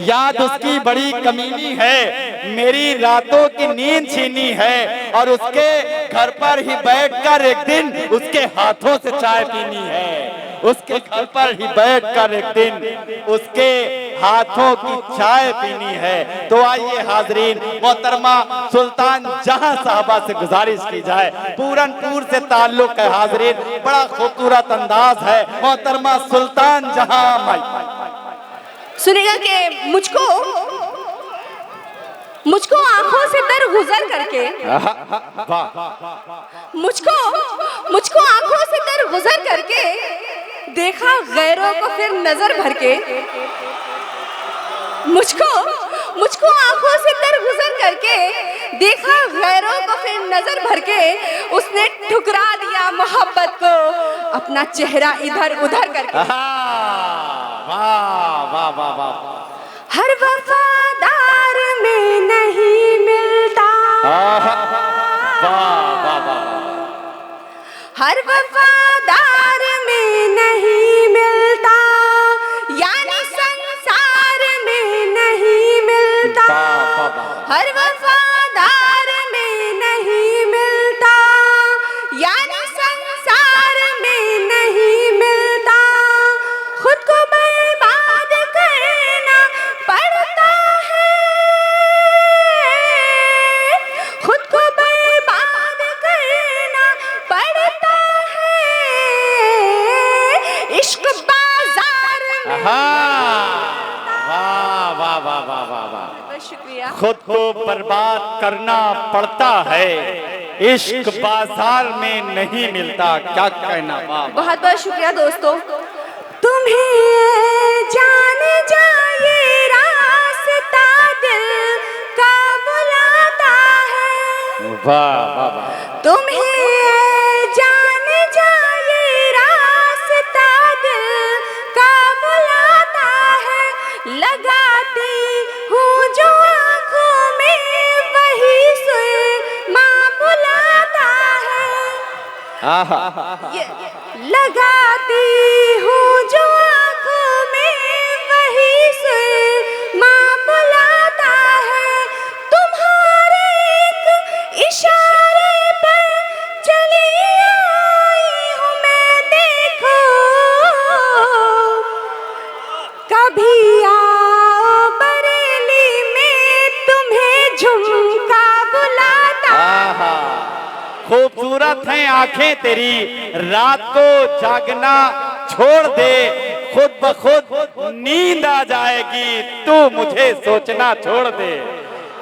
याद उसकी बड़ी कमीनी है, मेरी रातों की नींद छीनी है, और उसके घर पर ही बैठकर एक दिन उसके हाथों से चाय पीनी है। उसके घर पर ही बैठकर एक दिन उसके हाथों की चाय पीनी है। तो आइए हाजरीन, मोहतरमा सुल्तान जहां साहबा से गुजारिश की जाए, पूरनपुर से ताल्लुक है हाजरीन, बड़ा खूबसूरत अंदाज है। मोहतरमा सुल्तान जहां माई सुनेगा कि मुझको आंखों से दर गुजर करके मुझको आंखों से दर गुजर करके देखा गैरों को फिर नजर भर के, मुझको आंखों से दर गुजर करके देखा गैरों को फिर नजर भर के, उसने ठुकरा दिया मोहब्बत को अपना चेहरा इधर उधर करके। वाह वाह वाह वाह। हर वफादार में नहीं मिलता, हर वफादार में नहीं मिलता, यानी संसार में नहीं मिलता, हर वफादार में नहीं मिलता, यानी संसार में नहीं मिलता, खुद को बर्बाद करना पड़ता है, खुद को बर्बाद करना पड़ता है, इश्क बाजार में। वाह वाह वाह वाह वाह वाह। शुक्रिया। खुद को बर्बाद करना पड़ता है, इश्क बाजार में नहीं मिलता। क्या कहना। वाह। बहुत बहुत शुक्रिया दोस्तों। तुम्हें जान जाए रास्ता दिल का बुलाता है, वाह वाह वाह। तुम्हें जान जाए रास्ता दिल का बुलाता है, लगाती हूँ जो आँखों में वही सुरमा बुलाता है, लगाती हूँ जो आँखों में वही सुरमा बुलाता है, तुम्हारे एक इशारे पर चली आई हूँ मैं, देखो कभी आओ बरेली में तुम्हें झुमका बुलाता। खूबसूरत हैं आंखें तेरी, रात को जागना छोड़ दे, खुद ब खुद नींद आ जाएगी, तू मुझे सोचना छोड़ दे,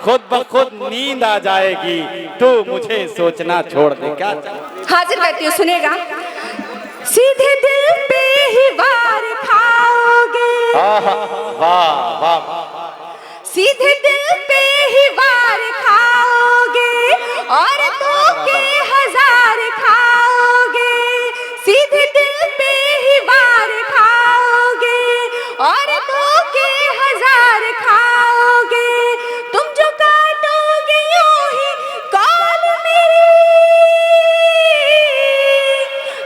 खुद ब खुद नींद आ जाएगी, तू मुझे सोचना छोड़ दे। क्या हाजिर करती हूँ, सुनेगा। सीधे दिल पे ही वार खाओगे, वाह वाह। सीधे दिल पे ही वार खाओगे, और धोखे हजार खाओगे, सीधे दिल पे ही वार खाओगे, और धोखे हजार खाओगे, तुम जो काटोगे यूं ही कॉल मेरी,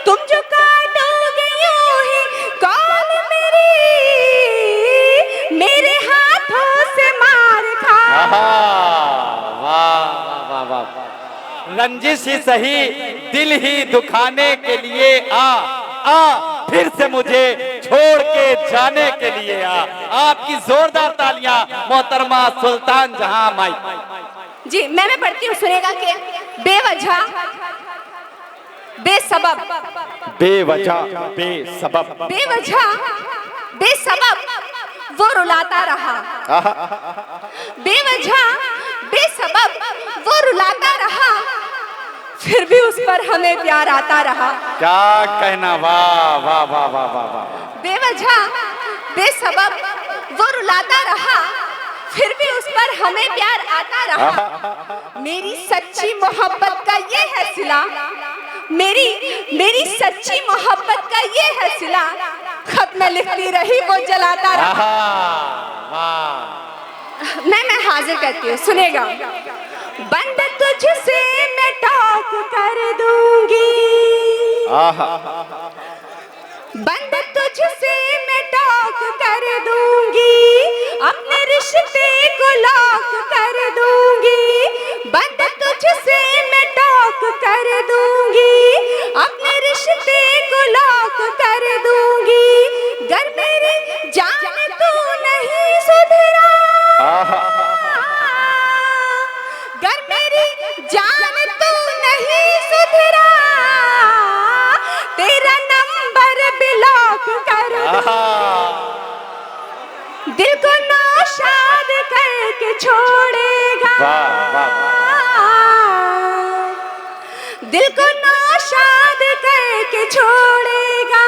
तुम जो काटोगे यूं ही कॉल मेरी, मेरे हाथों से मार खा। वाह वाह वाह। रंजिश ही सही, दिल ही दुखाने के लिए आ फिर से मुझे छोड़ के जाने के लिए आ। आपकी जोरदार तालियां मोहतरमा सुल्तान जहां माई। जी मैं पढ़ती हूँ, सुनेगा कि बेवजह बेसबब, बेवजह बेसबब, बेवजह बेसबब वो रुलाता रहा, बेवजह बेसबब वो रुलाता रहा, फिर भी उस पर हमें प्यार आता रहा। क्या कहना। वाह वाह वाह वाह वाह वाह। बेवजह बेसबब वो रुलाता रहा, फिर भी उस पर हमें प्यार आता रहा। मेरी सच्ची मोहब्बत का ये है सिला, मेरी सच्ची मोहब्बत का ये है सिला, खत में लिखती रही वो जलाता रहा। मैं हाजिर करती हूँ, सुनेगा। बंद तुझसे मैं टॉक कर दूंगी, बंद तुझसे मैं टॉक कर दूंगी, अपने दूंगी, अपने रिश्ते को लॉक कर दूंगी। गर मेरी जान तू नहीं सुधरा, गर मेरी जान तू नहीं सुधरा, तेरा नंबर ब्लॉक कर दिल को नाशाद करके छोड़ेगा, दिल को नाशाद करके छोड़ेगा,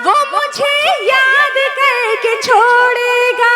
वो मुझे याद करके छोड़ेगा।